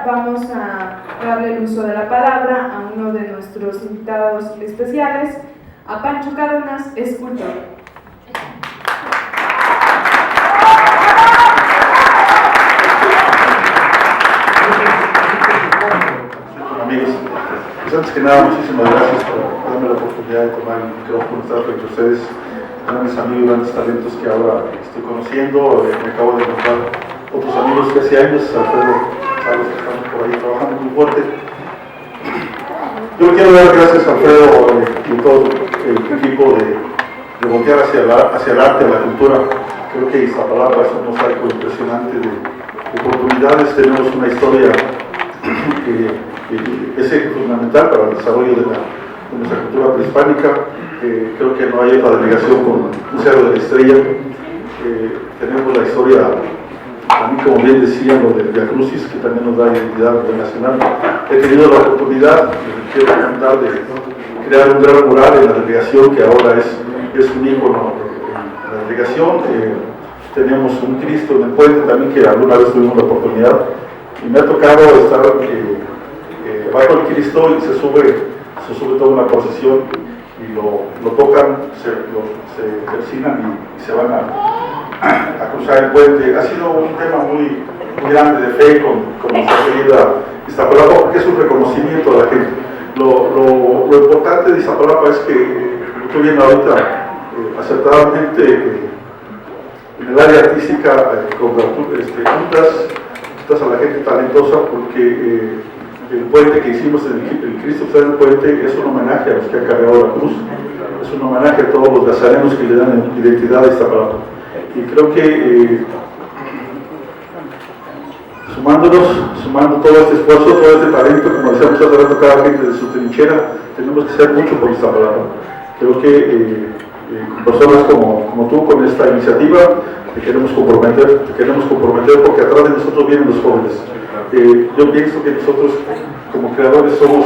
vamos a darle el uso de la palabra a uno de nuestros invitados especiales, a Pancho Cárdenas, escultor. Amigos, pues antes que nada, muchísimas gracias por darme la oportunidad de tomar el micrófono, estar frente a ustedes, grandes amigos, grandes talentos que ahora estoy conociendo. Me acabo de encontrar otros amigos que hace años, Alfredo, sabes que estamos por ahí trabajando muy fuerte. Yo quiero dar gracias a Alfredo y todo el equipo de voltear hacia el arte, a la cultura. Creo que Iztapalapa es un mosaico impresionante de oportunidades. Tenemos una historia que es fundamental para el desarrollo de nuestra cultura prehispánica. Creo que no hay otra delegación con un Cerro de la Estrella. Tenemos la historia, a mí, como bien decían, lo del Via Crucis, que también nos da identidad nacional. He tenido la oportunidad, quiero comentar, de crear un gran mural en la delegación, que ahora es un ícono en la delegación. Tenemos un Cristo en el puente también, que alguna vez tuvimos la oportunidad, y me ha tocado estar bajo el Cristo, y se sube toda una procesión, y lo tocan, se persignan y se van a cruzar el puente. Ha sido un tema muy grande de fe con nuestra querida Iztapalapa, porque es un reconocimiento a la gente. Lo importante de Iztapalapa es que, lo estoy viendo ahorita, acertadamente, en el área artística, juntas a la gente talentosa, porque el puente que hicimos, el Cristo que está en el puente, es un homenaje a los que han cargado la cruz, es un homenaje a todos los nazarenos que le dan identidad a Iztapalapa. Y creo que sumando todo este esfuerzo, todo este talento, como decíamos hace rato, cada gente de su trinchera, tenemos que hacer mucho por Iztapalapa. Creo que con personas como tú, con esta iniciativa, te queremos comprometer, porque atrás de nosotros vienen los jóvenes. Yo pienso que nosotros, como creadores, somos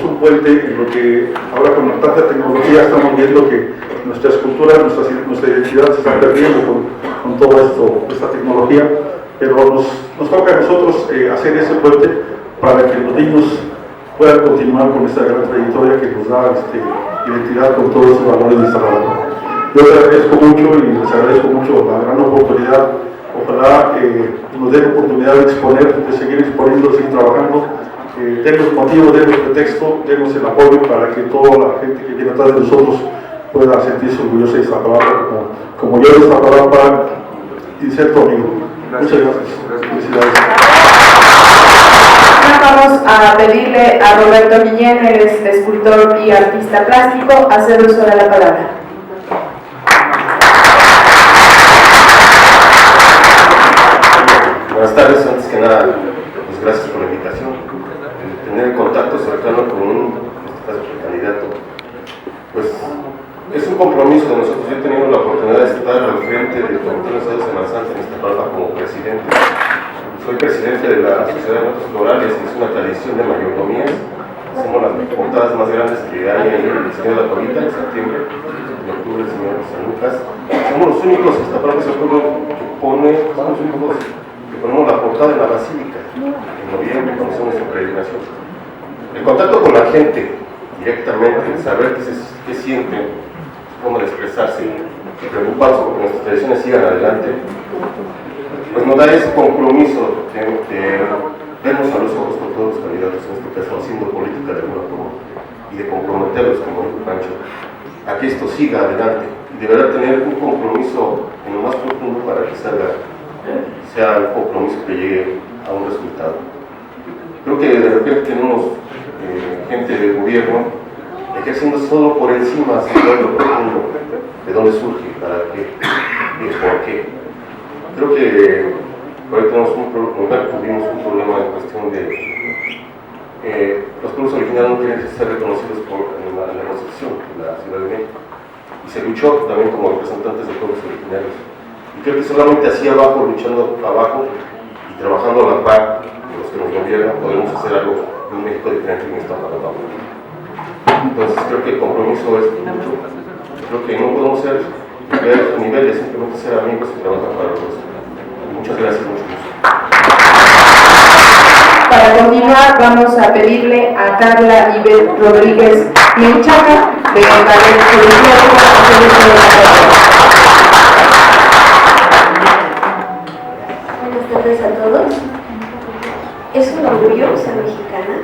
un puente en lo que ahora, con tanta tecnología, estamos viendo que nuestras culturas, nuestra identidad se están perdiendo con toda esta tecnología, pero nos toca a nosotros hacer ese puente para que los niños puedan continuar con esta gran trayectoria que nos da identidad con todos esos valores de Iztapalapa. Yo les agradezco mucho y les agradezco mucho la gran oportunidad. Ojalá nos den la oportunidad de exponer, de seguir exponiendo, de seguir trabajando. Denos motivo, denos pretexto, denos el apoyo para que toda la gente que viene atrás de nosotros pueda sentirse orgullosa de Iztapalapa, como yo de Iztapalapa y ser tu amigo. Muchas gracias. Felicidades. Vamos a pedirle a Roberto Guillén, él es escultor y artista plástico, hacer uso de la palabra. Buenas tardes, antes que nada, pues gracias por la invitación. Tener el contacto cercano con en este caso, el candidato, pues es un compromiso de nosotros. Yo he tenido la oportunidad de estar al frente del Comité de Estados de Semana Santa en Iztapalapa como presidente. Soy presidente de la Sociedad de Notas Florales, que es una tradición de mayordomías. Hacemos las portadas más grandes que hay en el Señor de la Colita en septiembre, en octubre el Señor de San Lucas. Somos los únicos, Iztapalapa es el pueblo que ponemos la portada en la Basílica en noviembre, cuando hacemos nuestra peregrinación. El contacto con la gente directamente, saber qué sienten, cómo expresarse, preocuparse porque nuestras tradiciones sigan adelante, pues nos da ese compromiso de vernos a los ojos con todos los candidatos, en este caso haciendo política de alguna forma, y de comprometerlos, como dijo Pancho, a que esto siga adelante, y de verdad tener un compromiso en lo más profundo para que sea un compromiso que llegue a un resultado. Creo que de repente tenemos gente del gobierno ejerciendo solo por encima, sin ver lo profundo, de dónde surge, para qué y por qué. Creo que hoy tuvimos un problema en cuestión de los pueblos originarios no quieren ser reconocidos en la Constitución de la Ciudad de México, y se luchó también como representantes de pueblos originarios. Y creo que solamente así abajo, luchando abajo y trabajando a la par de los que nos gobiernan, podemos hacer algo de un México diferente en esta palabra. Entonces creo que el compromiso es mucho. Creo que no podemos ser de niveles, simplemente ser amigos y trabajar para todos. Muchas gracias, mucho gusto. Para continuar, vamos a pedirle a Carla Ibet Rodríguez Menchaca de Ballet Folclórico hacer uso de la palabra. Buenas tardes a todos. Es un orgullo ser mexicana.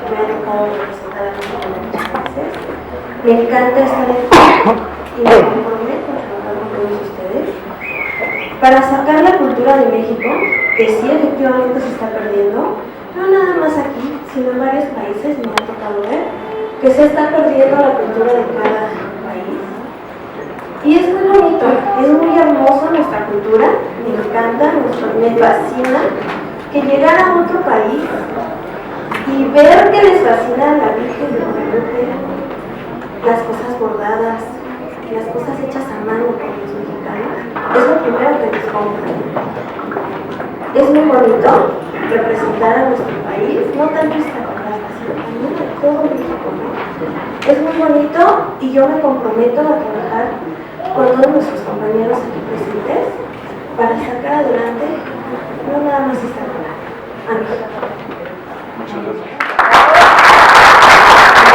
Me ha tocado representar a México muchas veces. Me encanta estar aquí y me comprometo a trabajar con todos ustedes para sacar la cultura de México, que sí efectivamente se está perdiendo, no nada más aquí, sino en varios países. Me ha tocado ver que se está perdiendo la cultura de cada país. Y es muy bonito, es muy hermoso nuestra cultura, me encanta, me fascina que llegar a otro país y ver que les fascina la Virgen de Guadalupe, las cosas bordadas, las cosas hechas a mano por los mexicanos, es lo primero que les compra. Es muy bonito representar a nuestro país, no tanto Iztapalapa, sino también a todo México, ¿no? Es muy bonito y yo me comprometo a trabajar con todos nuestros compañeros aquí presentes para sacar adelante no nada más Iztapalapa, a México. Muchas gracias.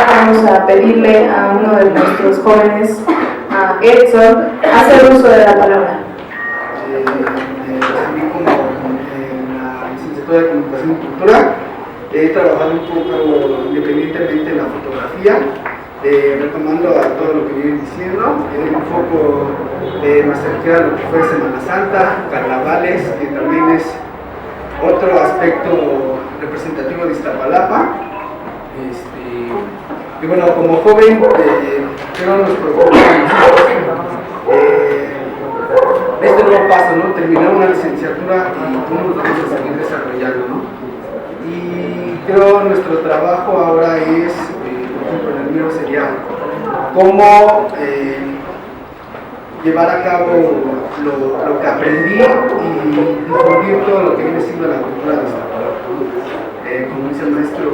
Vamos a pedirle a uno de nuestros jóvenes, a Edson, hacer uso de la palabra. Recibí como en la licenciatura de Comunicación y Cultura. He trabajado un poco independientemente en la fotografía, retomando a todo lo que vienen diciendo, un poco más cerca lo que fue Semana Santa, carnavales, que también es otro aspecto representativo de Iztapalapa. Y bueno, como joven, creo nos preocupa este nuevo paso, ¿no? Terminar una licenciatura y cómo nos vamos a seguir desarrollando, ¿no? Y creo nuestro trabajo ahora es, por ejemplo, en el mío sería cómo llevar a cabo lo que aprendí y difundir todo lo que viene siendo la cultura de Iztapalapa. Como dice el maestro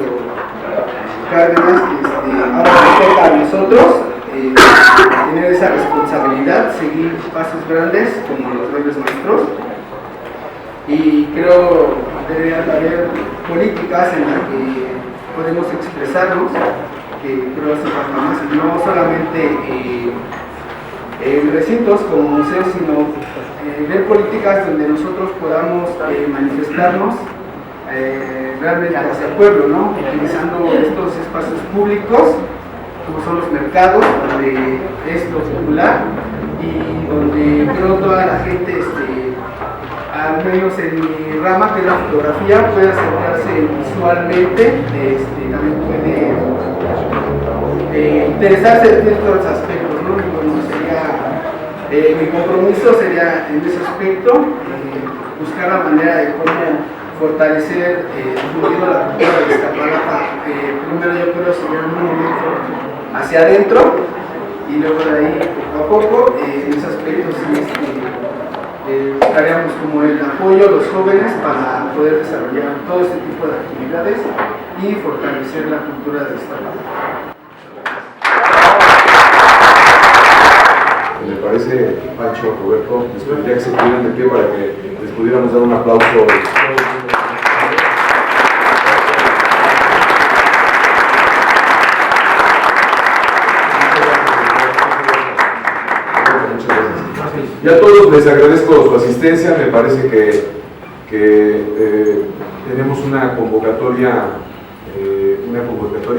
Cárdenas, ahora nos toca a nosotros tener esa responsabilidad, seguir pasos grandes como los grandes maestros, y creo que deberían haber políticas en las que podemos expresarnos, que creo hace falta más, y no solamente en recintos como museos, sino ver políticas donde nosotros podamos manifestarnos realmente hacia el pueblo, ¿no? Utilizando estos espacios públicos como son los mercados, donde es lo popular y donde creo toda la gente, al menos en mi rama que es la fotografía, puede acercarse visualmente, también puede interesarse en ciertos aspectos, ¿no? Bueno, sería, mi compromiso sería en ese aspecto, buscar la manera de cómo fortalecer, difundiendo la cultura de Iztapalapa. Primero yo creo sería un movimiento hacia adentro y luego de ahí poco a poco en ese aspecto sí, buscaríamos como el apoyo a los jóvenes para poder desarrollar todo este tipo de actividades y fortalecer la cultura de Iztapalapa. Me parece, Pancho, Roberto, les pediría que se pusieran de pie para que les pudiéramos dar un aplauso. Y a todos les agradezco su asistencia. Me parece que tenemos una convocatoria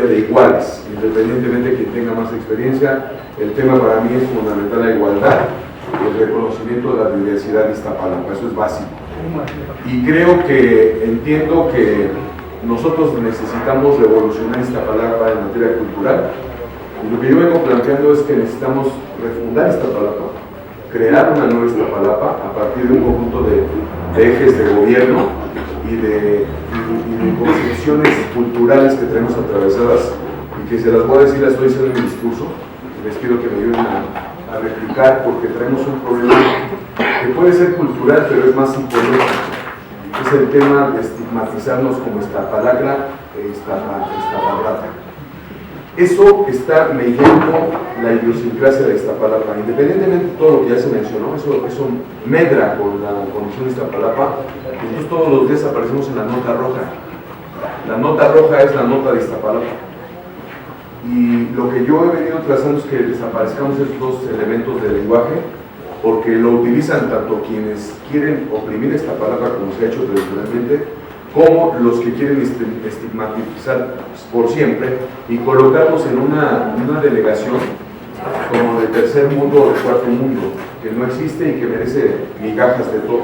de iguales, independientemente de quien tenga más experiencia. El tema para mí es fundamental, la igualdad y el reconocimiento de la diversidad de Iztapalapa, eso es básico. Y entiendo que nosotros necesitamos revolucionar Iztapalapa en materia cultural, y lo que yo vengo planteando es que necesitamos refundar Iztapalapa, crear una nueva Iztapalapa a partir de un conjunto de ejes de gobierno y de concepciones culturales que tenemos atravesadas, y que se las voy a decir, las estoy diciendo en mi discurso, les pido que me ayuden a replicar, porque traemos un problema que puede ser cultural, pero es más psicológico. Es el tema de estigmatizarnos como Iztapalacra e Iztapalapa. Eso está mediando la idiosincrasia de Iztapalapa, independientemente de todo lo que ya se mencionó. Eso medra con la condición de Iztapalapa. Entonces todos los días aparecemos en la nota roja, La nota roja es la nota de Iztapalapa. Y lo que yo he venido trazando es que desaparezcamos esos dos elementos del lenguaje, porque lo utilizan tanto quienes quieren oprimir Iztapalapa, como se ha hecho tradicionalmente, como los que quieren estigmatizar por siempre y colocarnos en una delegación como de tercer mundo o de cuarto mundo, que no existe y que merece migajas de todo.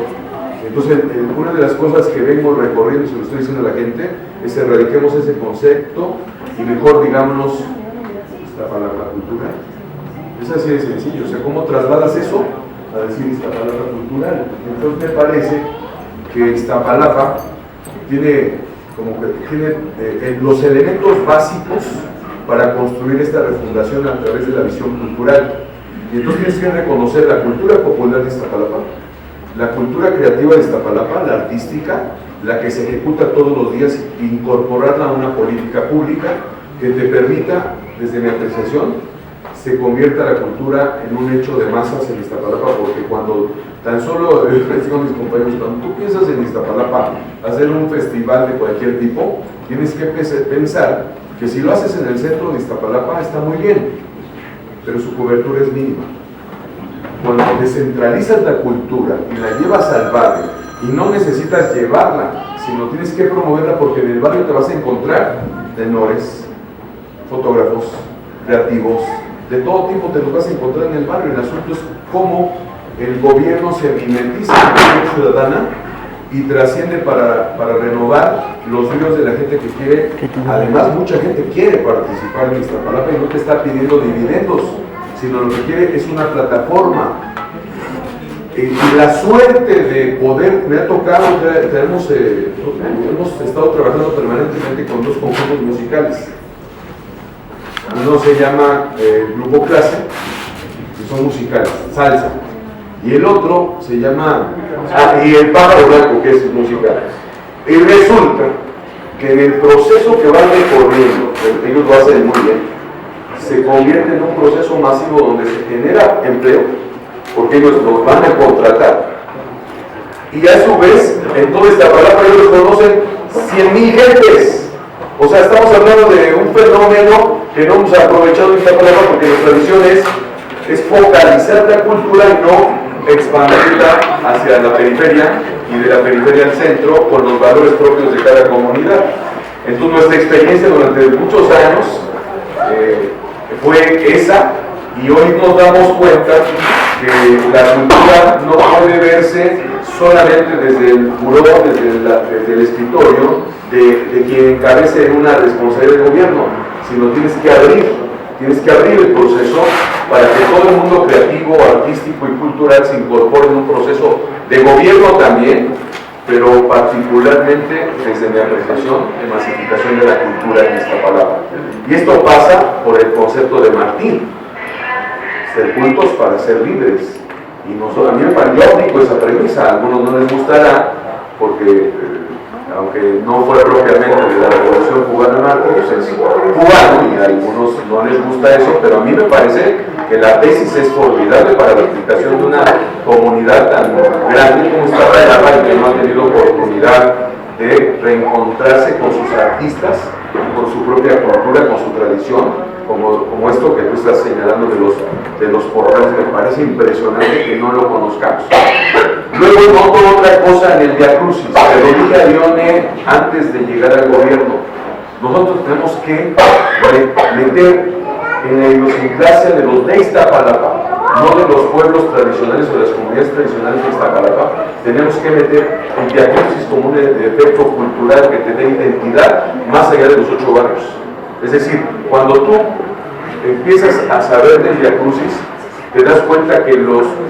Entonces, una de las cosas que vengo recorriendo, y se lo estoy diciendo a la gente, es erradiquemos ese concepto y mejor digámonos Iztapalapa cultural. Es así de sencillo, o sea, ¿cómo trasladas eso a decir Iztapalapa cultural? Entonces me parece que Iztapalapa tiene los elementos básicos para construir esta refundación a través de la visión cultural. Y entonces tienes que reconocer la cultura popular de Iztapalapa, la cultura creativa de Iztapalapa, la artística, la que se ejecuta todos los días, e incorporarla a una política pública que te permita, desde mi apreciación, se convierta la cultura en un hecho de masas en Iztapalapa, porque cuando tan solo, les digo a mis compañeros, cuando tú piensas en Iztapalapa hacer un festival de cualquier tipo, tienes que pensar que si lo haces en el centro de Iztapalapa está muy bien, pero su cobertura es mínima. Cuando descentralizas la cultura y la llevas al barrio, y no necesitas llevarla, sino tienes que promoverla, porque en el barrio te vas a encontrar tenores, fotógrafos, creativos, de todo tipo te los vas a encontrar en el barrio. El asunto es cómo el gobierno se mimetiza en la vida ciudadana y trasciende para renovar los ríos de la gente que quiere. Además, mucha gente quiere participar en Iztapalapa y no te está pidiendo dividendos, sino lo que quiere es una plataforma. Y la suerte de poder, me ha tocado, hemos estado trabajando permanentemente con dos conjuntos musicales. Uno se llama Grupo Clase, que son musicales, salsa, y el otro se llama y el Pájaro Blanco, que es musical. Y resulta que en el proceso que van recorriendo, ellos lo hacen muy bien, se convierte en un proceso masivo donde se genera empleo, porque ellos los van a contratar, y a su vez, en toda esta palabra ellos conocen 100,000 gentes. O sea, estamos hablando de un fenómeno que no hemos aprovechado en esta palabra, porque nuestra visión es focalizar la cultura y no expandirla hacia la periferia y de la periferia al centro con los valores propios de cada comunidad. Entonces nuestra experiencia durante muchos años fue esa, y hoy nos damos cuenta que la cultura no puede verse solamente desde el buró, desde el escritorio de quien encabece una responsabilidad de gobierno, sino tienes que abrir el proceso para que todo el mundo creativo, artístico y cultural se incorpore en un proceso de gobierno también, pero particularmente desde mi apreciación de masificación de la cultura en Iztapalapa. Y esto pasa por el concepto de Martín: ser cultos para ser libres. Y nosotros, a mí me pareció aplico esa premisa. A algunos no les gustará, porque aunque no fue propiamente de la Revolución Cubana Martín, es cubano, y a algunos no les gusta eso, pero a mí me parece que la tesis es formidable para la explicación de una comunidad tan grande como Iztapalapa, y que no ha tenido oportunidad de reencontrarse con sus artistas, con su propia cultura, con su tradición, como esto que tú estás señalando de los portales. Me parece impresionante que no lo conozcamos. Luego noto otra cosa en el Via Crucis, que lo dije a Lione antes de llegar al gobierno. Nosotros tenemos que meter en la idiosincrasia de los de Iztapalapa, no de los pueblos tradicionales o de las comunidades tradicionales de Iztapalapa. Tenemos que meter el Via Crucis como un efecto cultural que te dé identidad más allá de los 8 barrios. Es decir, cuando tú empiezas a saber del Via Crucis, te das cuenta que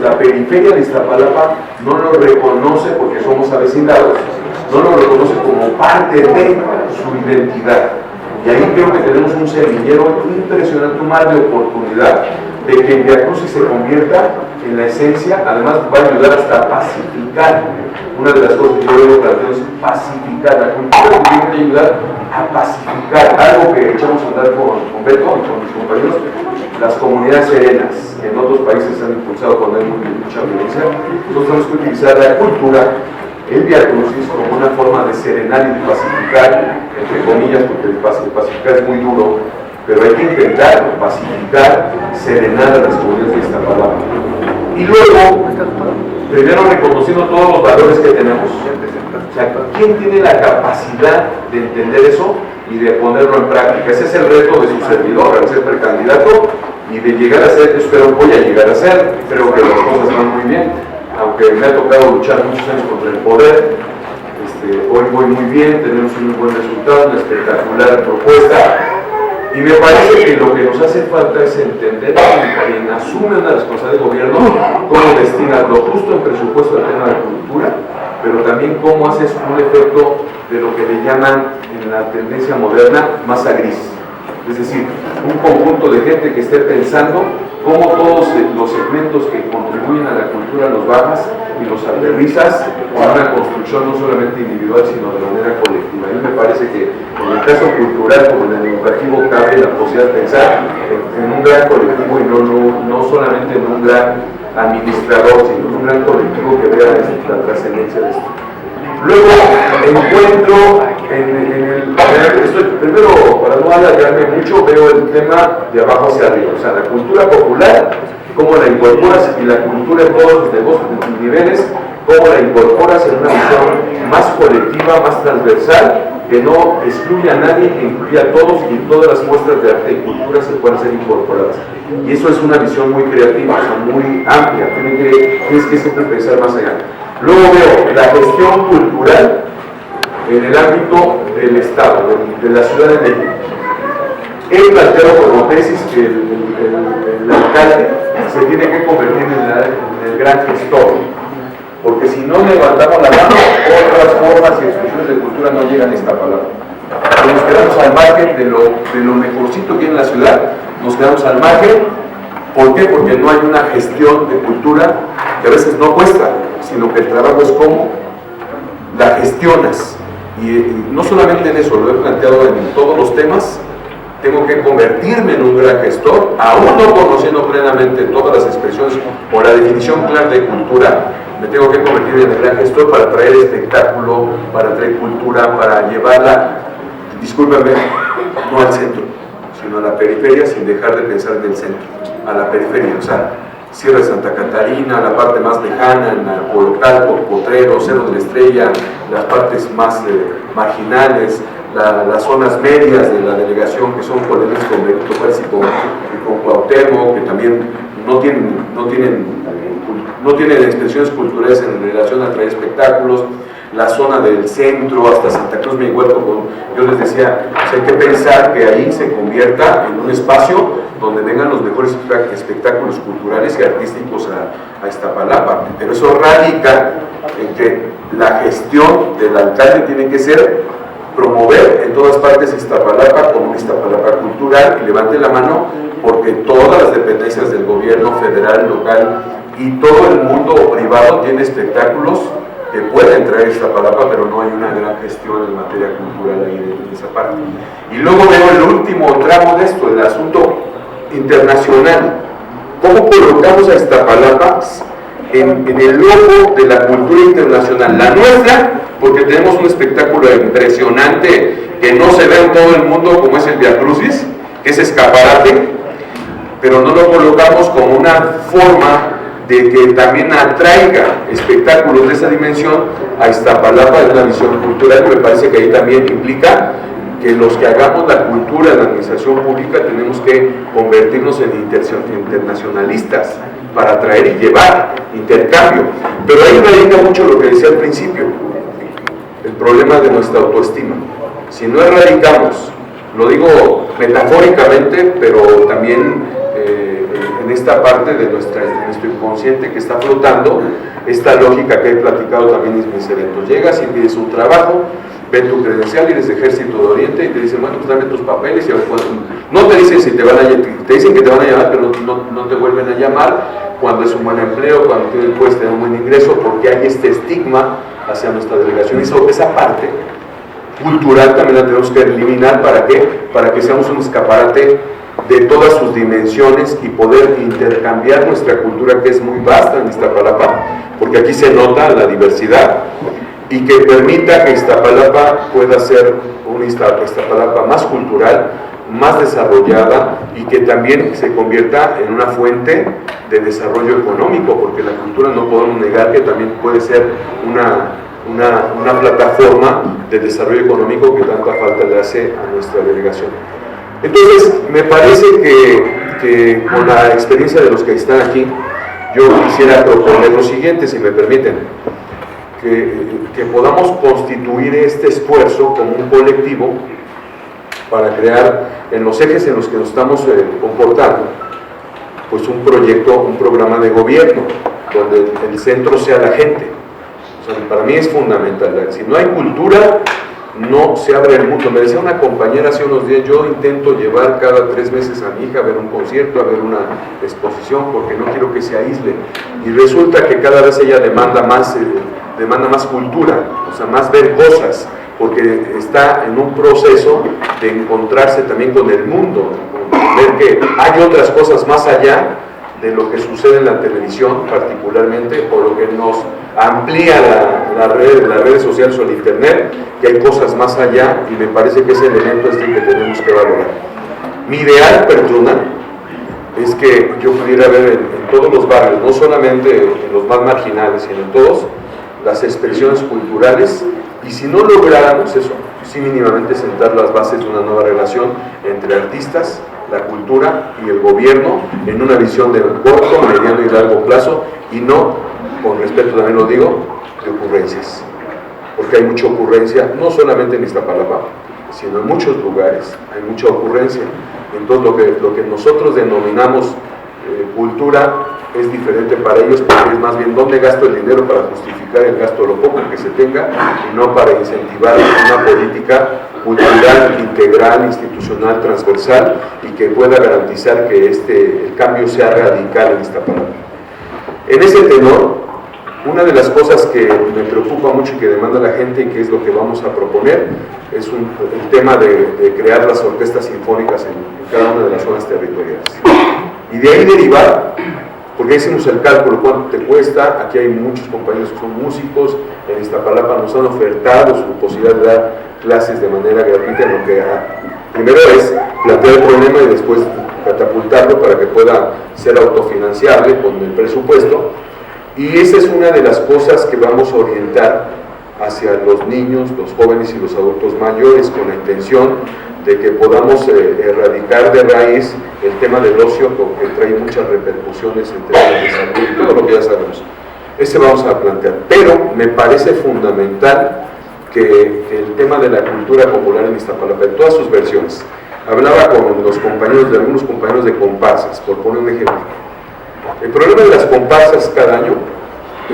la periferia de Iztapalapa no lo reconoce, porque somos avecindados, no lo reconoce como parte de su identidad. Y ahí creo que tenemos un semillero impresionante, un mar de oportunidad de que el Via Crucis se convierta en la esencia. Además va a ayudar hasta a pacificar. Una de las cosas que yo veo planteado es pacificar. La cultura tiene que ayudar a pacificar, algo que echamos a andar con Beto y con mis compañeros, las comunidades serenas, que en otros países se han impulsado cuando hay mucha violencia. Nosotros tenemos que utilizar la cultura el Vía Crucis como una forma de serenar y de pacificar, entre comillas, porque el pacificar es muy duro, pero hay que intentar pacificar, serenar a las comunidades de Iztapalapa. Y luego, primero reconociendo todos los valores que tenemos. O sea, ¿quién tiene la capacidad de entender eso y de ponerlo en práctica? Ese es el reto de su servidor, al ser precandidato y de llegar a ser, espero voy a llegar a ser, creo que las cosas van muy bien, aunque me ha tocado luchar muchos años contra el poder, hoy voy muy bien, tenemos un muy buen resultado, una espectacular propuesta, y me parece que lo que nos hace falta es entender que quien asume una responsabilidad de gobierno, cómo destina lo justo en presupuesto al tema de cultura, pero también cómo haces un efecto de lo que le llaman en la tendencia moderna masa gris. Es decir, un conjunto de gente que esté pensando cómo todos los segmentos que contribuyen a la cultura los bajas y los aterrizas en una construcción no solamente individual, sino de manera colectiva. A mí me parece que en el caso cultural como en el educativo cabe la posibilidad de pensar en un gran colectivo y no solamente en un gran administrador, sino en un gran colectivo que vea la trascendencia de esto. Luego encuentro primero, para no alargarme mucho, veo el tema de abajo hacia arriba, o sea, la cultura popular, cómo la incorporas, y la cultura en todos los niveles, cómo la incorporas en una visión más colectiva, más transversal, que no excluya a nadie, que incluya a todos y todas las muestras de arte y cultura se puedan ser incorporadas. Y eso es una visión muy creativa, o sea, muy amplia, tienes que siempre pensar más allá. Luego veo la gestión cultural en el ámbito del Estado, de la Ciudad de México. He planteado como tesis que el alcalde se tiene que convertir en el gran gestor, porque si no levantamos la mano, otras formas y expresiones de cultura no llegan a esta palabra. Nos quedamos al margen de lo mejorcito que hay en la ciudad, nos quedamos al margen. ¿Por qué? Porque no hay una gestión de cultura que a veces no cuesta, sino que el trabajo es cómo la gestionas. Y no solamente en eso, lo he planteado en todos los temas, tengo que convertirme en un gran gestor, aún no conociendo plenamente todas las expresiones o la definición clara de cultura, me tengo que convertir en el gran gestor para traer espectáculo, para traer cultura, para llevarla, discúlpame, no al centro, sino a la periferia, sin dejar de pensar en el centro, a la periferia, o sea, Sierra de Santa Catarina, la parte más lejana, en Colocalco, Potrero, Cerro de la Estrella, las partes más marginales, las zonas medias de la delegación, que son colegas con Benito Juárez y con Cuauhtémoc, que también no tienen expresiones culturales en relación a traer espectáculos, la zona del centro hasta Santa Cruz Miguelco, yo les decía, hay que pensar que ahí se convierta en un espacio donde vengan los mejores espectáculos culturales y artísticos a Iztapalapa, pero eso radica en que la gestión del alcalde tiene que ser promover en todas partes Iztapalapa como un Iztapalapa cultural, y levante la mano porque todas las dependencias del gobierno federal, local y todo el mundo privado tiene espectáculos que pueden traer Iztapalapa, pero no hay una gran gestión en materia cultural ahí en esa parte. Y luego veo el último tramo de esto, el asunto internacional. ¿Cómo colocamos a Iztapalapa en el ojo de la cultura internacional? La nuestra, porque tenemos un espectáculo impresionante que no se ve en todo el mundo, como es el Vía Crucis, que es escaparate, pero no lo colocamos como una forma de que también atraiga espectáculos de esa dimensión a Iztapalapa de una visión cultural, que me parece que ahí también implica que los que hagamos la cultura en la administración pública tenemos que convertirnos en internacionalistas para atraer y llevar intercambio. Pero ahí radica mucho lo que decía al principio, el problema de nuestra autoestima. Si no erradicamos, lo digo metafóricamente, pero también en esta parte de nuestro inconsciente que está flotando, esta lógica que he platicado también en mis eventos. Llegas y pides un trabajo, ven tu credencial, eres de Ejército de Oriente y te dicen, bueno, pues dame tus papeles y no te dicen si te van a te dicen que te van a llamar, pero no te vuelven a llamar cuando es un buen empleo, cuando puedes tener un buen ingreso, porque hay este estigma hacia nuestra delegación. Y esa parte cultural también la tenemos que eliminar. ¿Para qué? Para que seamos un escaparate de todas sus dimensiones y poder intercambiar nuestra cultura, que es muy vasta en Iztapalapa, porque aquí se nota la diversidad. y que permita que Iztapalapa pueda ser una Iztapalapa más cultural, más desarrollada y que también se convierta en una fuente de desarrollo económico, porque la cultura no podemos negar que también puede ser una plataforma de desarrollo económico que tanta falta le hace a nuestra delegación. Entonces, me parece que con la experiencia de los que están aquí, yo quisiera proponer lo siguiente, si me permiten, que podamos constituir este esfuerzo como un colectivo para crear en los ejes en los que nos estamos comportando, pues un proyecto, un programa de gobierno, donde el centro sea la gente. O sea, para mí es fundamental. Si no hay cultura, no se abre el mundo. Me decía una compañera hace unos días, yo intento llevar cada 3 meses a mi hija a ver un concierto, a ver una exposición, porque no quiero que se aísle. Y resulta que cada vez ella demanda más cultura, o sea, más ver cosas, porque está en un proceso de encontrarse también con el mundo, ver que hay otras cosas más allá de lo que sucede en la televisión particularmente, o lo que nos amplía las redes sociales o el internet, que hay cosas más allá, y me parece que ese elemento es el que tenemos que valorar. Mi ideal personal es que yo pudiera ver en todos los barrios, no solamente en los más marginales, sino en todos, las expresiones culturales, y si no lográramos eso, sí mínimamente sentar las bases de una nueva relación entre artistas, la cultura y el gobierno en una visión de corto, mediano y largo plazo, y no, con respeto también lo digo, de ocurrencias, porque hay mucha ocurrencia, no solamente en Iztapalapa, sino en muchos lugares, hay mucha ocurrencia. Entonces lo que nosotros denominamos cultura es diferente para ellos, porque es más bien dónde gasto el dinero para justificar el gasto, lo poco que se tenga, y no para incentivar una política cultural, integral, institucional, transversal, y que pueda garantizar que el cambio sea radical en Iztapalapa. En ese tenor, una de las cosas que me preocupa mucho y que demanda la gente, y que es lo que vamos a proponer, es el tema de crear las orquestas sinfónicas en cada una de las zonas territoriales. Y de ahí derivar, porque hicimos el cálculo, cuánto te cuesta. Aquí hay muchos compañeros que son músicos, en Iztapalapa nos han ofertado su posibilidad de dar clases de manera gratuita, en lo que primero es plantear el problema y después catapultarlo para que pueda ser autofinanciable con el presupuesto. Y esa es una de las cosas que vamos a orientar hacia los niños, los jóvenes y los adultos mayores, con la intención de que podamos erradicar de raíz el tema del ocio, porque trae muchas repercusiones en términos de salud y todo lo que ya sabemos. Ese vamos a plantear, pero me parece fundamental que el tema de la cultura popular en Iztapalapa, en todas sus versiones. Hablaba con los compañeros, de algunos compañeros de comparsas, por poner un ejemplo. El problema de las comparsas cada año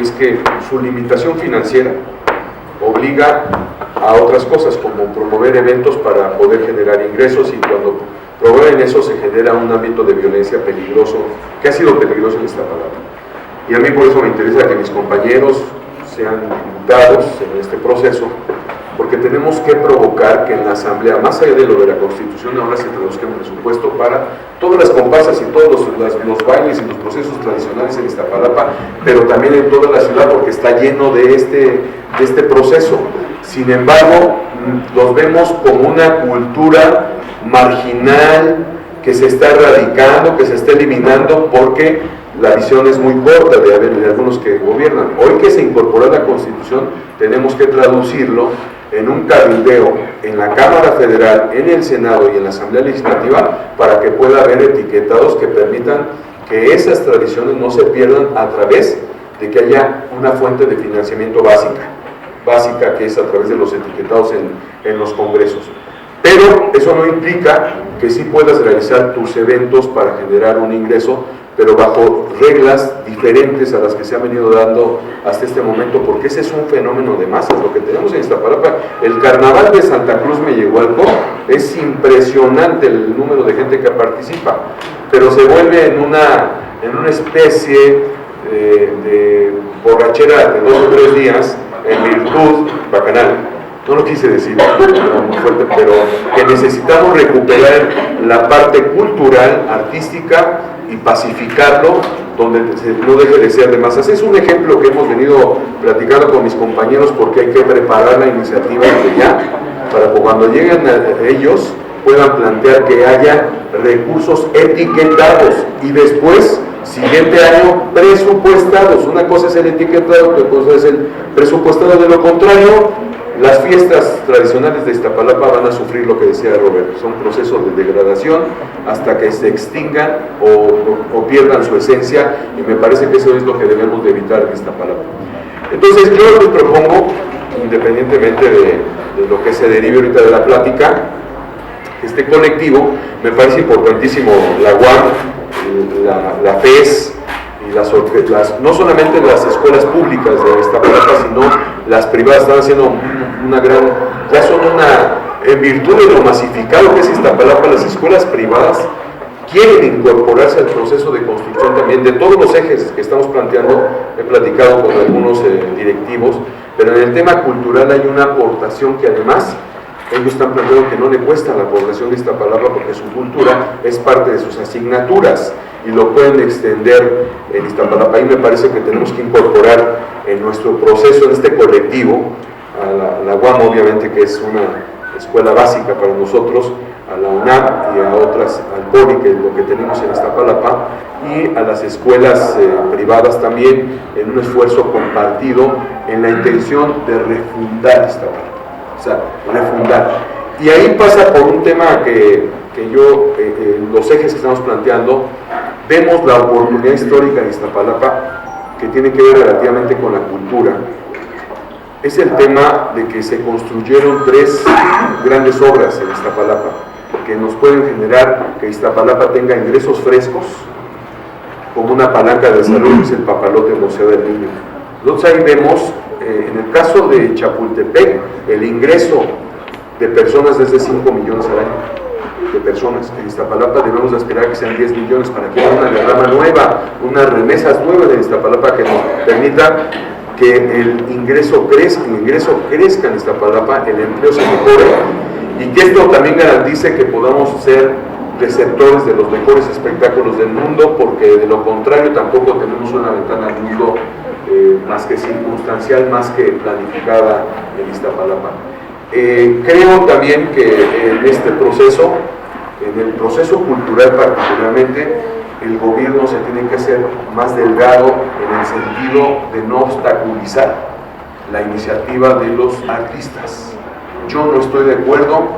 es que su limitación financiera obliga a otras cosas, como promover eventos para poder generar ingresos, y cuando promueven eso se genera un ámbito de violencia peligroso, que ha sido peligroso en Iztapalapa. Y a mí por eso me interesa que mis compañeros sean diputados en este proceso, porque tenemos que provocar que en la Asamblea, más allá de lo de la Constitución, ahora se traduzca en presupuesto para todas las comparsas y todos los bailes y los procesos tradicionales en Iztapalapa, pero también en toda la ciudad, porque está lleno de este proceso. Sin embargo, los vemos como una cultura marginal que se está erradicando, que se está eliminando, porque la visión es muy corta de algunos que gobiernan. Hoy que se incorporó a la Constitución, tenemos que traducirlo en un cabildeo en la Cámara Federal, en el Senado y en la Asamblea Legislativa, para que pueda haber etiquetados que permitan que esas tradiciones no se pierdan, a través de que haya una fuente de financiamiento básica, que es a través de los etiquetados en los congresos. Pero eso no implica que sí puedas realizar tus eventos para generar un ingreso, pero bajo reglas diferentes a las que se han venido dando hasta este momento, porque ese es un fenómeno de masas. Lo que tenemos en Iztapalapa, el carnaval de Santa Cruz Mellehualco, es impresionante el número de gente que participa, pero se vuelve en una especie de borrachera de 2 o 3 días, en virtud bacanal. No lo quise decir muy fuerte, pero que necesitamos recuperar la parte cultural, artística, y pacificarlo donde no deje de ser de masas. Es un ejemplo que hemos venido platicando con mis compañeros porque hay que preparar la iniciativa desde ya, para que cuando lleguen ellos puedan plantear que haya recursos etiquetados y después, siguiente año, presupuestados. Una cosa es el etiquetado, otra cosa es el presupuestado. De lo contrario, las fiestas tradicionales de Iztapalapa van a sufrir lo que decía Roberto, son procesos de degradación hasta que se extingan o pierdan su esencia, y me parece que eso es lo que debemos de evitar en Iztapalapa. Entonces yo les propongo, independientemente de lo que se derive ahorita de la plática, este colectivo, me parece importantísimo la UAM, la FES, y no solamente las escuelas públicas de Iztapalapa, sino las privadas están haciendo ya son en virtud de lo masificado que es Iztapalapa, las escuelas privadas quieren incorporarse al proceso de construcción también de todos los ejes que estamos planteando. He platicado con algunos directivos, pero en el tema cultural hay una aportación que además ellos están planteando que no le cuesta a la población de Iztapalapa, porque su cultura es parte de sus asignaturas y lo pueden extender en Iztapalapa. Y me parece que tenemos que incorporar en nuestro proceso, en este colectivo, a la UAM, obviamente, que es una escuela básica para nosotros, a la UNAM y a otras, al POLI, que es lo que tenemos en Iztapalapa, y a las escuelas privadas también, en un esfuerzo compartido en la intención de refundar Iztapalapa. O sea, refundar. Y ahí pasa por un tema que yo, los ejes que estamos planteando, vemos la oportunidad histórica de Iztapalapa, que tiene que ver relativamente con la cultura. Es el tema de que se construyeron 3 grandes obras en Iztapalapa, que nos pueden generar que Iztapalapa tenga ingresos frescos, como una palanca de desarrollo, que es el Papalote Museo del Niño. Nosotros ahí vemos, en el caso de Chapultepec, el ingreso de personas es de 5 millones al año, de personas. En Iztapalapa debemos aspirar a que sean 10 millones para que haya una derrama nueva, unas remesas nuevas de Iztapalapa que nos permita que el ingreso crezca en Iztapalapa, el empleo se mejore, y que esto también garantice que podamos ser receptores de los mejores espectáculos del mundo, porque de lo contrario tampoco tenemos una ventana al mundo más que circunstancial, más que planificada en Iztapalapa. Creo también que en este proceso, en el proceso cultural particularmente, el gobierno se tiene que hacer más delgado en el sentido de no obstaculizar la iniciativa de los artistas. Yo no estoy de acuerdo,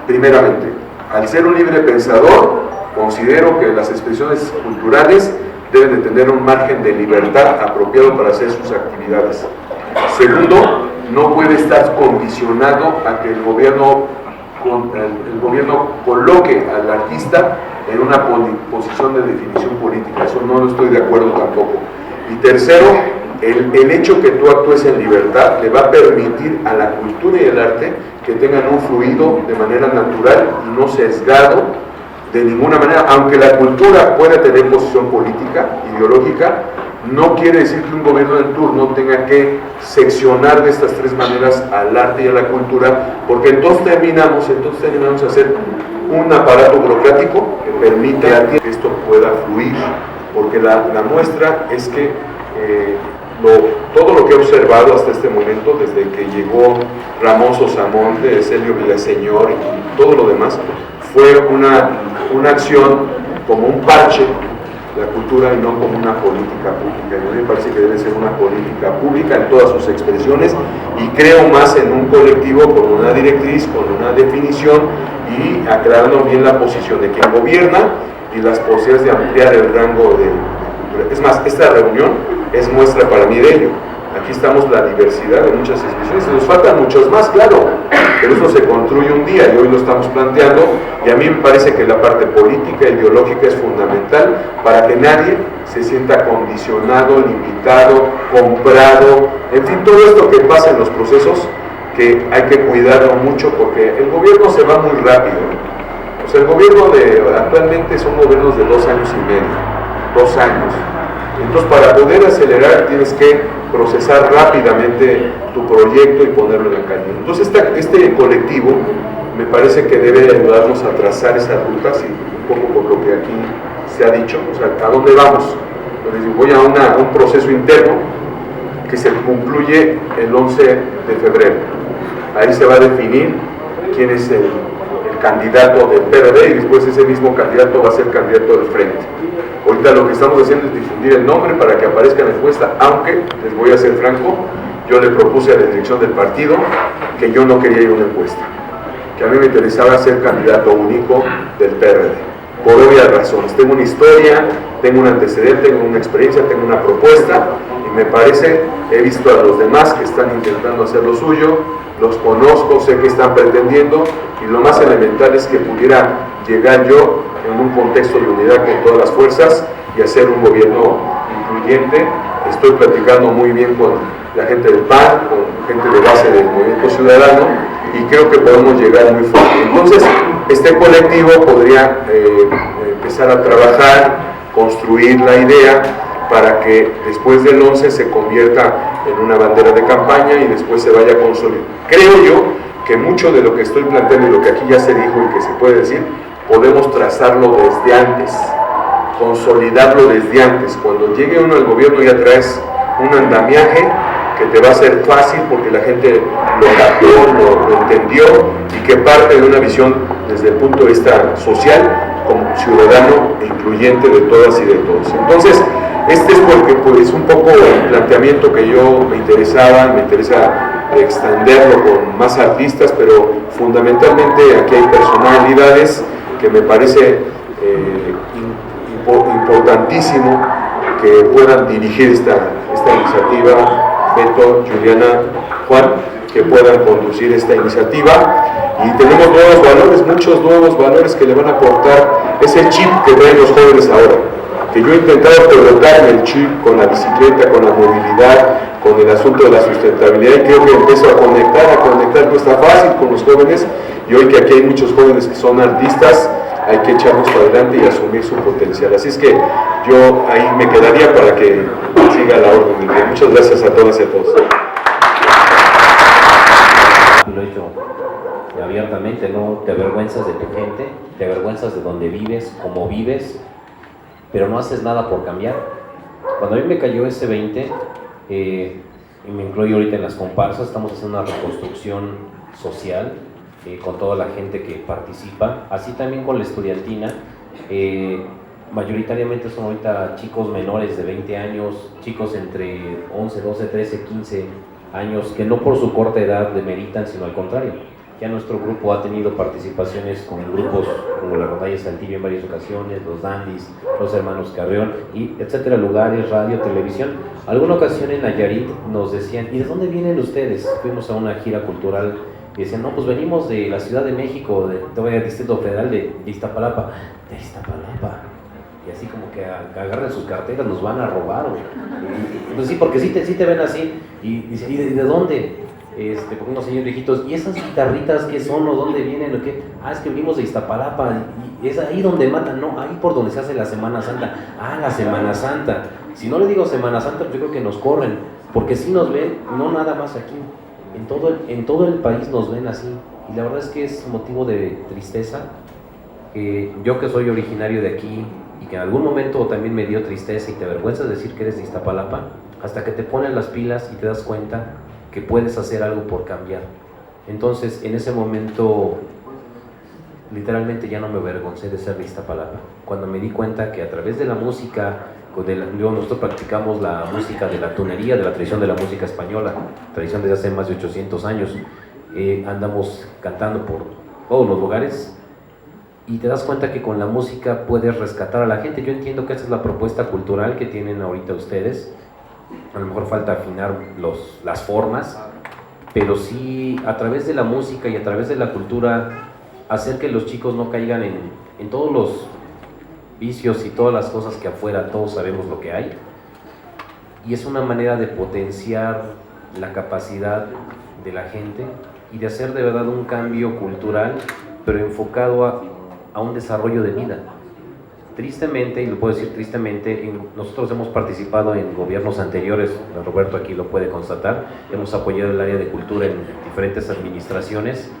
primeramente, al ser un libre pensador, considero que las expresiones culturales deben de tener un margen de libertad apropiado para hacer sus actividades. Segundo, no puede estar condicionado a que el gobierno coloque al artista en una posición de definición política. Eso no lo estoy de acuerdo tampoco. Y tercero, el hecho que tú actúes en libertad le va a permitir a la cultura y el arte que tengan un fluido de manera natural y no sesgado de ninguna manera. Aunque la cultura pueda tener posición política, ideológica, no quiere decir que un gobierno en turno tenga que seccionar de estas 3 maneras al arte y a la cultura, porque entonces terminamos a hacer un aparato burocrático que permita que esto pueda fluir, porque la muestra es que todo lo que he observado hasta este momento, desde que llegó Ramón Sosamonte, Celio Villaseñor y todo lo demás, fue una acción como un parche, la cultura, y no como una política pública. A mí me parece que debe ser una política pública en todas sus expresiones, y creo más en un colectivo con una directriz, con una definición, y aclarando bien la posición de quien gobierna y las posibilidades de ampliar el rango de cultura. Es más, esta reunión es muestra para mí de ello. Aquí estamos la diversidad de muchas expresiones, nos faltan muchos más, claro, pero eso se construye un día y hoy lo estamos planteando, y a mí me parece que la parte política e ideológica es fundamental para que nadie se sienta condicionado, limitado, comprado, en fin, todo esto que pasa en los procesos, que hay que cuidarlo mucho, porque el gobierno se va muy rápido. O sea, el gobierno actualmente son gobiernos de 2 años y medio, 2 años. Entonces, para poder acelerar tienes que procesar rápidamente tu proyecto y ponerlo en el camino. Entonces, este colectivo me parece que debe ayudarnos a trazar esas rutas, y un poco por lo que aquí se ha dicho, o sea, ¿a dónde vamos? voy a un proceso interno que se concluye el 11 de febrero. Ahí se va a definir quién es el candidato del PRD y después ese mismo candidato va a ser candidato del Frente. Ahorita lo que estamos haciendo es difundir el nombre para que aparezca en la encuesta, aunque, les voy a ser franco, yo le propuse a la dirección del partido que yo no quería ir a una encuesta, que a mí me interesaba ser candidato único del PRD, por obvias razones. Tengo una historia, tengo un antecedente, tengo una experiencia, tengo una propuesta, y me parece, he visto a los demás que están intentando hacer lo suyo, los conozco, sé que están pretendiendo, y lo más elemental es que pudiera llegar yo en un contexto de unidad con todas las fuerzas y hacer un gobierno incluyente. Estoy platicando muy bien con la gente del PAN, con gente de base del Movimiento Ciudadano, y creo que podemos llegar muy fuerte. Entonces, este colectivo podría empezar a trabajar, construir la idea para que después del 11 se convierta en una bandera de campaña y después se vaya consolidando. Creo yo que mucho de lo que estoy planteando y lo que aquí ya se dijo y que se puede decir, podemos trazarlo desde antes, consolidarlo desde antes. Cuando llegue uno al gobierno ya traes un andamiaje que te va a ser fácil porque la gente lo captó, lo entendió y que parte de una visión desde el punto de vista social, como ciudadano e incluyente de todas y de todos. Entonces, este es porque pues, un poco el planteamiento que yo me interesa extenderlo con más artistas, pero fundamentalmente aquí hay personalidades que me parece importantísimo que puedan dirigir esta iniciativa. Beto, Juliana, Juan, que puedan conducir esta iniciativa, y tenemos nuevos valores, muchos nuevos valores que le van a aportar ese chip que traen los jóvenes ahora, que yo he intentado colocar el chip con la bicicleta, con la movilidad, con el asunto de la sustentabilidad, y creo que empiezo a conectar, no está fácil con los jóvenes, y hoy que aquí hay muchos jóvenes que son artistas, hay que echarnos para adelante y asumir su potencial. Así es que yo ahí me quedaría para que siga la orden del día. Muchas gracias a todas y a todos. Lo he dicho abiertamente, no te avergüenzas de tu gente, te avergüenzas de donde vives, cómo vives, pero no haces nada por cambiar. Cuando a mí me cayó ese 20, y me incluyo ahorita en las comparsas, estamos haciendo una reconstrucción social, con toda la gente que participa, así también con la estudiantina. Mayoritariamente son ahorita chicos menores de 20 años, chicos entre 11, 12, 13, 15 años, que no por su corta edad demeritan, sino al contrario. Ya nuestro grupo ha tenido participaciones con grupos como la Rondalla Saltillo en varias ocasiones, los Dandis, los Hermanos Carreón, y etcétera, lugares, radio, televisión. Alguna ocasión en Nayarit nos decían, ¿y de dónde vienen ustedes? Fuimos a una gira cultural y decían, no, pues venimos de la Ciudad de México, del Distrito Federal de Iztapalapa. ¿De Iztapalapa? Y así como que agarran sus carteras, nos van a robar. Pues sí, porque sí te ven así. Y dice, ¿y de dónde? Porque unos señores viejitos, ¿y esas guitarritas qué son o dónde vienen o qué? Ah, es que venimos de Iztapalapa, y es ahí donde matan, no, ahí por donde se hace la Semana Santa. Ah, la Semana Santa. Si no le digo Semana Santa, pues yo creo que nos corren, porque sí nos ven, no nada más aquí. En todo el país nos ven así, y la verdad es que es motivo de tristeza. Yo que soy originario de aquí, y que en algún momento también me dio tristeza y te avergüenzas decir que eres de Iztapalapa, hasta que te pones las pilas y te das cuenta que puedes hacer algo por cambiar. Entonces, en ese momento, literalmente ya no me avergoncé de ser de Iztapalapa. Cuando me di cuenta que a través de la música, nosotros practicamos la música de la tunería, de la tradición de la música española, tradición desde hace más de 800 años, andamos cantando por todos los lugares, y te das cuenta que con la música puedes rescatar a la gente. Yo entiendo que esa es la propuesta cultural que tienen ahorita ustedes. A lo mejor falta afinar las formas, pero sí a través de la música y a través de la cultura hacer que los chicos no caigan en todos los vicios y todas las cosas que afuera todos sabemos lo que hay, y es una manera de potenciar la capacidad de la gente y de hacer de verdad un cambio cultural, pero enfocado a un desarrollo de vida. Tristemente, y lo puedo decir tristemente, nosotros hemos participado en gobiernos anteriores, Roberto aquí lo puede constatar, hemos apoyado el área de cultura en diferentes administraciones.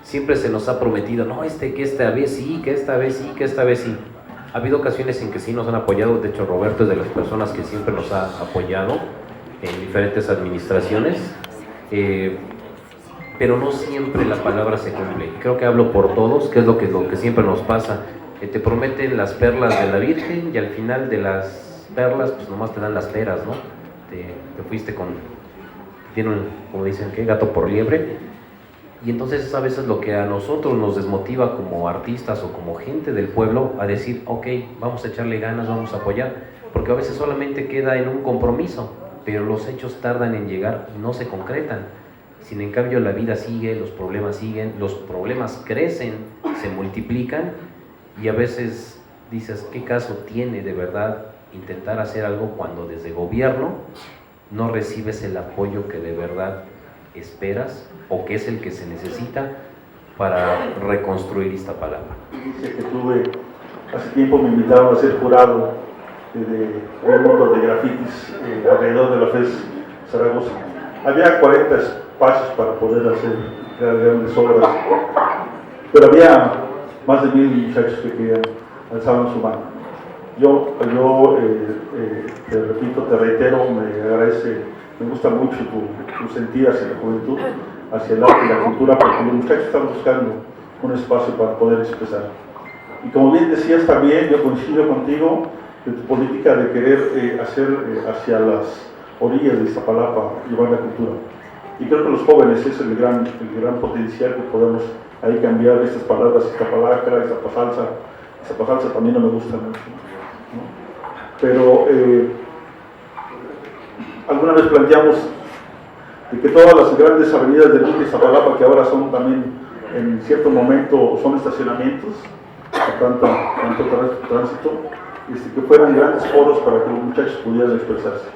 Siempre se nos ha prometido, no, que esta vez sí, que esta vez sí, que esta vez sí. Ha habido ocasiones en que sí nos han apoyado, de hecho Roberto es de las personas que siempre nos ha apoyado en diferentes administraciones, pero no siempre la palabra se cumple. Creo que hablo por todos, que es lo que siempre nos pasa. Te prometen las perlas de la Virgen y al final de las perlas pues nomás te dan las peras, ¿no? Te fuiste con, como dicen, ¿qué? Gato por liebre. Y entonces es a veces lo que a nosotros nos desmotiva como artistas o como gente del pueblo a decir, ok, vamos a echarle ganas, vamos a apoyar, porque a veces solamente queda en un compromiso, pero los hechos tardan en llegar y no se concretan. Sin en cambio la vida sigue, los problemas siguen, los problemas crecen, se multiplican y a veces dices, ¿qué caso tiene de verdad intentar hacer algo cuando desde gobierno no recibes el apoyo que de verdad esperas o que es el que se necesita para reconstruir Iztapalapa? Dice que hace tiempo me invitaron a ser jurado de un mundo de grafitis alrededor de la FES Zaragoza. Había 40 espacios para poder crear grandes obras, pero había más de 1000 muchachos que alzaban su mano. Yo te repito, te reitero, me gusta mucho tu sentir hacia la juventud, hacia el arte y la cultura, porque los muchachos están buscando un espacio para poder expresar. Y como bien decías también, yo coincido contigo de tu política de querer hacer hacia las orillas de Iztapalapa llevar la cultura. Y creo que los jóvenes es el gran potencial que podemos ahí cambiar estas palabras, Iztapalacra, Iztapasalsa también no me gusta mucho, ¿no? Pero alguna vez planteamos de que todas las grandes avenidas del de Iztapalapa, que ahora son también en cierto momento son estacionamientos, tanto tránsito, que fueran grandes foros para que los muchachos pudieran expresarse.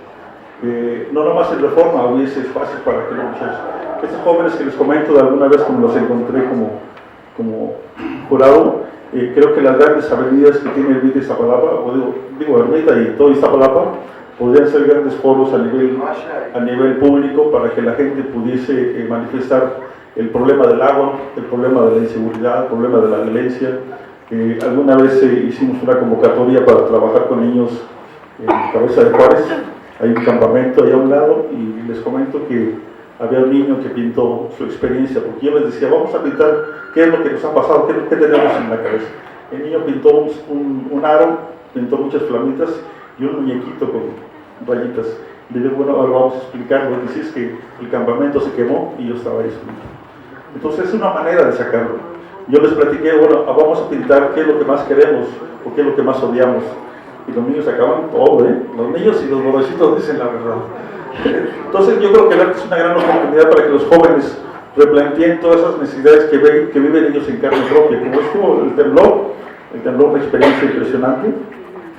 No nomás en Reforma hubiese espacios para que los muchachos, estos jóvenes que les comento de alguna vez como los encontré como jurado, creo que las grandes avenidas que tiene Ermita Iztapalapa, o digo Ermita y todo Iztapalapa, podrían ser grandes foros a nivel público para que la gente pudiese manifestar el problema del agua, el problema de la inseguridad, el problema de la violencia. Alguna vez hicimos una convocatoria para trabajar con niños en Cabeza de Juárez. Hay un campamento ahí a un lado y les comento que había un niño que pintó su experiencia, porque yo les decía, vamos a pintar qué es lo que nos ha pasado, qué tenemos en la cabeza. El niño pintó un aro, pintó muchas flamitas y un muñequito con rayitas. Le digo, bueno, ahora vamos a explicar, lo que sí es que el campamento se quemó y yo estaba ahí escrito. Entonces es una manera de sacarlo. Yo les platiqué, bueno, vamos a pintar qué es lo que más queremos o qué es lo que más odiamos. Y los niños acaban todo, los niños y los jovencitos dicen la verdad. Entonces yo creo que el arte es una gran oportunidad para que los jóvenes replanteen todas esas necesidades que viven ellos en carne propia, como estuvo el temblor, una experiencia impresionante,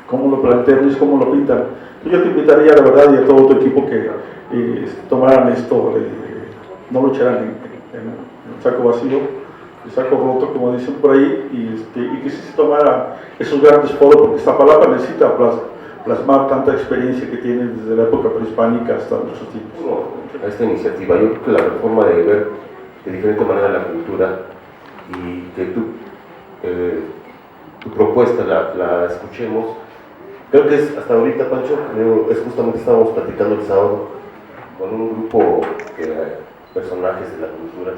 cómo lo plantean ellos, cómo lo pintan. Yo te invitaría, la verdad, y a todo tu equipo que tomaran esto, no lo echaran en saco vacío, el saco roto, como dicen por ahí, y que sí se tomara esos grandes foros, porque Iztapalapa necesita plasmar tanta experiencia que tiene desde la época prehispánica hasta nuestros tiempos. A esta iniciativa, yo creo que la reforma de ver de diferente manera la cultura y que tu propuesta la escuchemos, creo que es hasta ahorita, Pancho, es justamente estábamos platicando el sábado con un grupo de personajes de la cultura.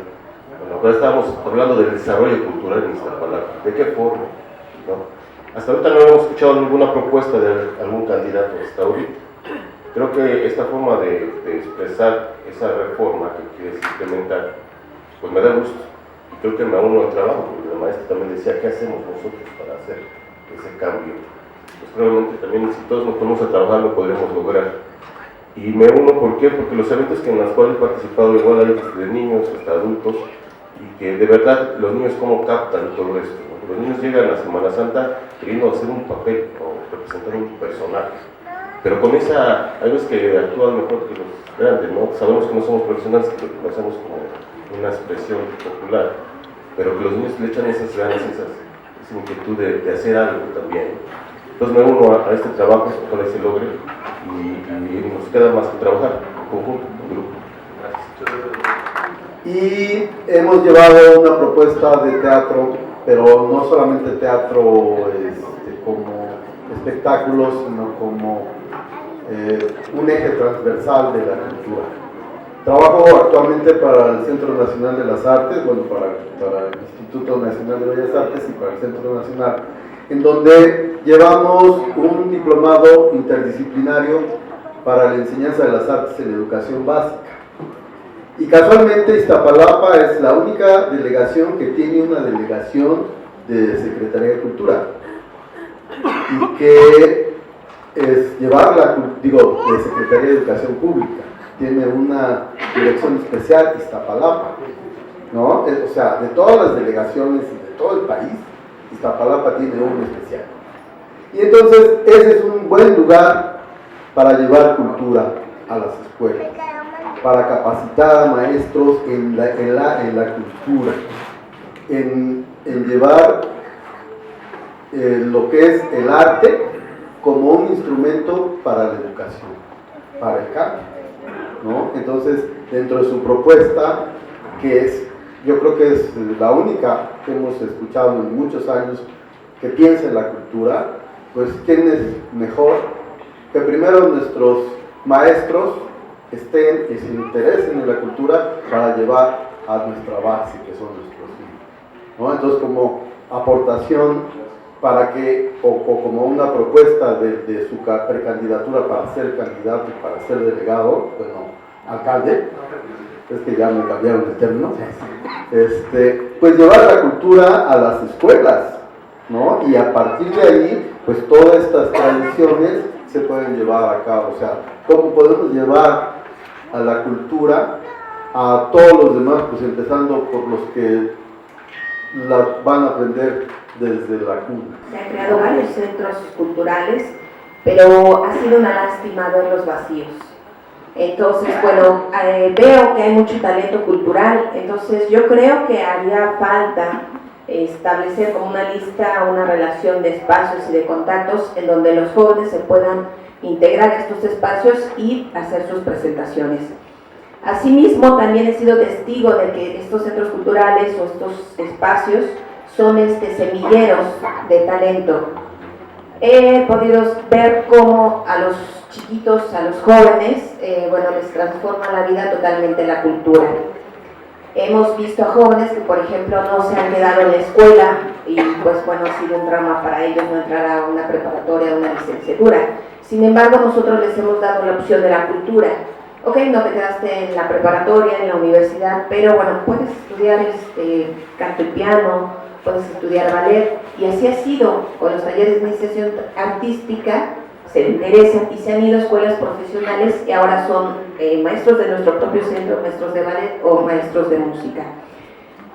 Bueno, ahora estábamos hablando del desarrollo cultural en Iztapalapa, ¿de qué forma? ¿No? Hasta ahorita no hemos escuchado ninguna propuesta de algún candidato hasta ahorita. Creo que esta forma de expresar esa reforma que quieres implementar, pues me da gusto. Y creo que me uno al trabajo, porque la maestra también decía, ¿qué hacemos nosotros para hacer ese cambio? Pues probablemente también si todos nos ponemos a trabajar lo podremos lograr. Y me uno, ¿por qué? Porque los eventos en los cuales he participado igual hay desde niños hasta adultos, y que de verdad los niños cómo captan todo esto, ¿no? Los niños llegan a Semana Santa queriendo hacer un papel o representar un personaje, pero con hay veces que actúan mejor que los grandes, ¿no? Sabemos que no somos profesionales, que lo hacemos como una expresión popular, pero que los niños le echan esas ganas, esa inquietud de hacer algo también, ¿no? Entonces me uno a este trabajo, ojalá se logre, y nos queda más que trabajar en conjunto, en grupo. Gracias. Y hemos llevado una propuesta de teatro, pero no solamente teatro como espectáculos, sino como un eje transversal de la cultura. Trabajo actualmente para el Centro Nacional de las Artes, bueno, para el Instituto Nacional de Bellas Artes y para el Centro Nacional, en donde llevamos un diplomado interdisciplinario para la enseñanza de las artes en educación básica. Y casualmente Iztapalapa es la única delegación que tiene una delegación de Secretaría de Cultura y que es llevar de Secretaría de Educación Pública. Tiene una dirección especial Iztapalapa, ¿no? O sea, de todas las delegaciones y de todo el país, Iztapalapa tiene uno especial. Y entonces ese es un buen lugar para llevar cultura a las escuelas, para capacitar a maestros en la cultura, en llevar lo que es el arte como un instrumento para la educación, para el cambio, ¿no? Entonces, dentro de su propuesta, que es, yo creo que es la única que hemos escuchado en muchos años, que piensa en la cultura, pues ¿quién es mejor que primero nuestros maestros estén y se interesen en la cultura para llevar a nuestra base, que son nuestros hijos, ¿no? Entonces, como aportación para que, o como una propuesta de su precandidatura para ser candidato y para ser delegado, bueno, alcalde, es que ya me cambiaron el término, pues llevar la cultura a las escuelas, ¿no? Y a partir de ahí, pues todas estas tradiciones se pueden llevar a cabo. O sea, ¿cómo podemos llevar a la cultura a todos los demás? Pues empezando por los que la van a aprender desde la cuna. Se han creado varios centros culturales, pero ha sido una lástima verlos vacíos. Entonces, bueno, veo que hay mucho talento cultural, entonces yo creo que haría falta establecer como una lista, una relación de espacios y de contactos en donde los jóvenes se puedan integrar a estos espacios y hacer sus presentaciones. Asimismo, también he sido testigo de que estos centros culturales o estos espacios son semilleros de talento. He podido ver cómo a los chiquitos, a los jóvenes, les transforma la vida totalmente la cultura. Hemos visto a jóvenes que, por ejemplo, no se han quedado en la escuela y, pues bueno, ha sido un drama para ellos no entrar a una preparatoria o una licenciatura. Sin embargo, nosotros les hemos dado la opción de la cultura. Ok, no te quedaste en la preparatoria, en la universidad, pero bueno, puedes estudiar canto y piano, puedes estudiar ballet, y así ha sido con los talleres de iniciación artística. Se interesan y se han ido a escuelas profesionales y ahora son maestros de nuestro propio centro, maestros de ballet o maestros de música.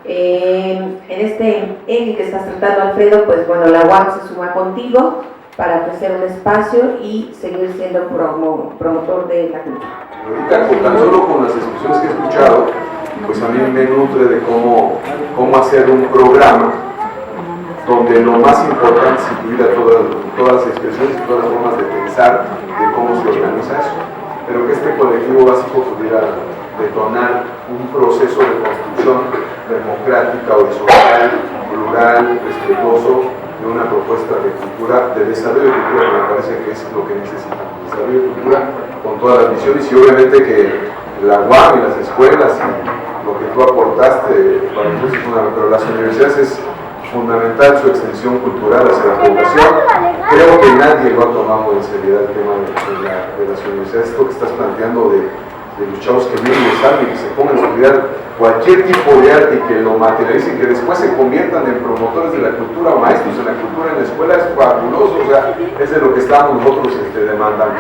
En este eje que estás tratando, Alfredo, pues bueno, la UAM se suma contigo para ofrecer un espacio y seguir siendo promotor de la cultura. Ahorita, tan solo con las discusiones que he escuchado, pues a mí me nutre de cómo hacer un programa donde lo más importante es incluir a todas las expresiones y todas las formas de pensar de cómo se organiza eso, pero que este colectivo básico pudiera detonar un proceso de construcción democrática, horizontal, plural, respetuoso de una propuesta de cultura, de desarrollo de cultura, que me parece que es lo que necesitamos, desarrollo de cultura con todas las visiones, y obviamente que la UAM y las escuelas y lo que tú aportaste para nosotros es fundamental, pero las universidades es fundamental su extensión cultural hacia la población. Creo que nadie lo ha tomado en seriedad el tema de las universidades. Esto que estás planteando de los chavos que vienen y salen y que se pongan a estudiar cualquier tipo de arte y que lo materialicen, que después se conviertan en promotores de la cultura o maestros de la cultura en la escuela, es fabuloso. O sea, es de lo que estamos nosotros demandando.